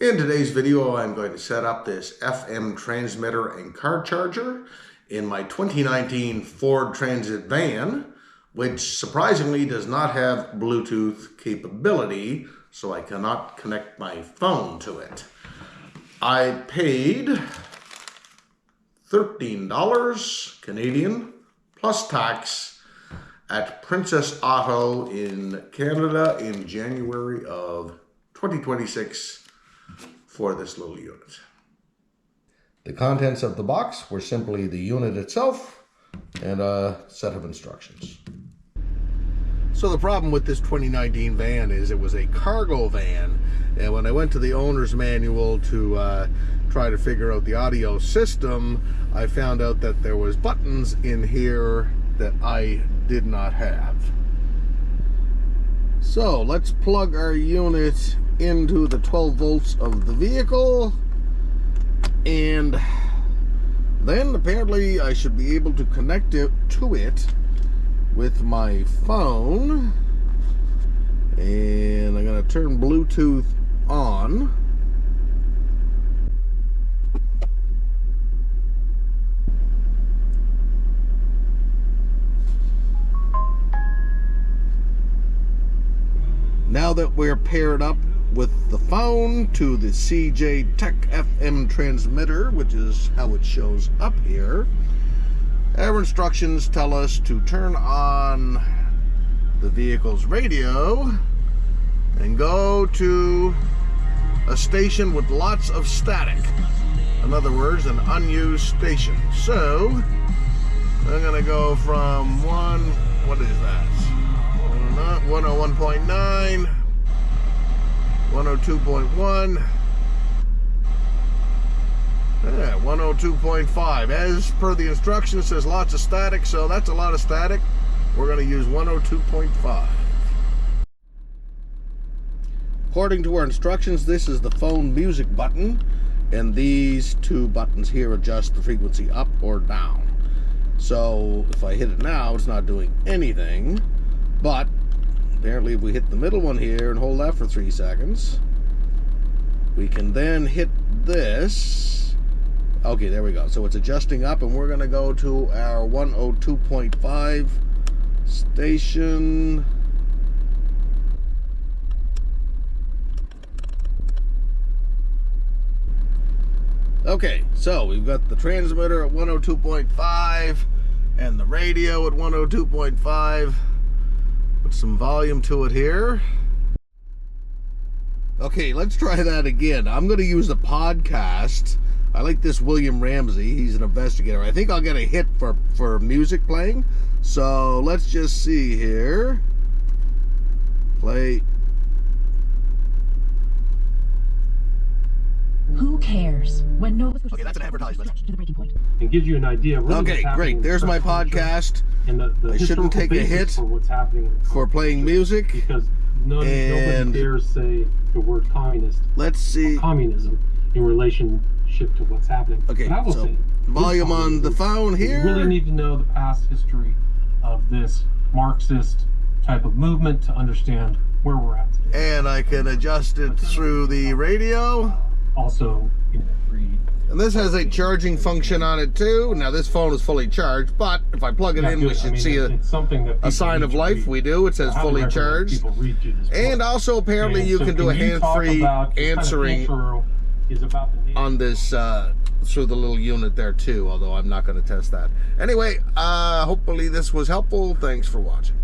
In today's video, I'm going to set up this FM transmitter and car charger in my 2019 Ford Transit van, which surprisingly does not have Bluetooth capability, so I cannot connect my phone to it. I paid $13 Canadian plus tax at Princess Auto in Canada in January of 2026 for this little unit. The contents of the box were simply the unit itself and a set of instructions. So the problem with this 2019 van is it was a cargo van, and when I went to the owner's manual to try to figure out the audio system, I found out that there was buttons in here that I did not have. So let's plug our unit into the 12 volts of the vehicle, and then apparently I should be able to connect it to it with my phone, and I'm going to turn Bluetooth on. Now that we're paired up with the phone to the CJ Tech FM transmitter, which is how it shows up here, our instructions tell us to turn on the vehicle's radio and go to a station with lots of static. In other words, an unused station. So I'm going to go from 101.9, 102.1, 102.5. As per the instructions, says lots of static, so that's a lot of static. We're going to use 102.5. According to our instructions, this is the phone music button, and these two buttons here adjust the frequency up or down. So if I hit it now, it's not doing anything, but apparently if we hit the middle one here and hold that for 3 seconds, we can then hit this. Okay, there we go. So it's adjusting up, and we're going to go to our 102.5 station. Okay, so we've got the transmitter at 102.5 and the radio at 102.5. Put some volume to it here. Okay, let's try that again. I'm going to use the podcast. I like this William Ramsey. He's an investigator. I think I'll get a hit for music playing. So let's just see here. Play. Who cares? When Nova Scotia. Okay, that's an advertisement. To the breaking point. And gives you an idea. Okay, great. There's my podcast. And the I shouldn't take a hit for what's happening for playing music. Because nobody dares say the word communist. Let's see. Communism in relationship to what's happening. Okay, but I will so say, volume on the phone here. You really need to know the past history of this Marxist type of movement to understand where we're at today. And I can adjust it through the radio. Also, read. And this has a charging function on it too. Now this phone is fully charged, but if I plug it in, we should see a sign of life. We do. It says fully charged. And also apparently you can do a hands-free answering on this through the little unit there too, although I'm not going to test that. Anyway, hopefully this was helpful. Thanks for watching.